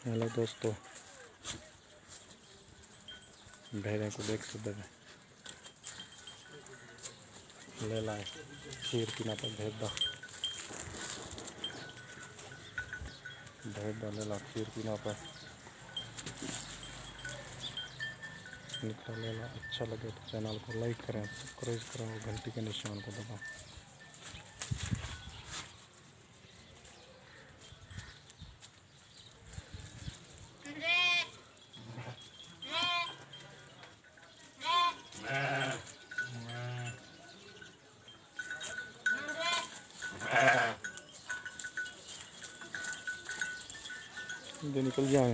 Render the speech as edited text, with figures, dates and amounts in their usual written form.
Hello दोस्तों, भेड़े को देख सकते हैं। ले लाए खीर पीना पर भेड़ ले ला खीर पीना पर निकला ले ला। अच्छा लगे तो चैनल को लाइक करें, सब्सक्राइब करें और घंटी के निशान को दबाएं। ये निकल जाए।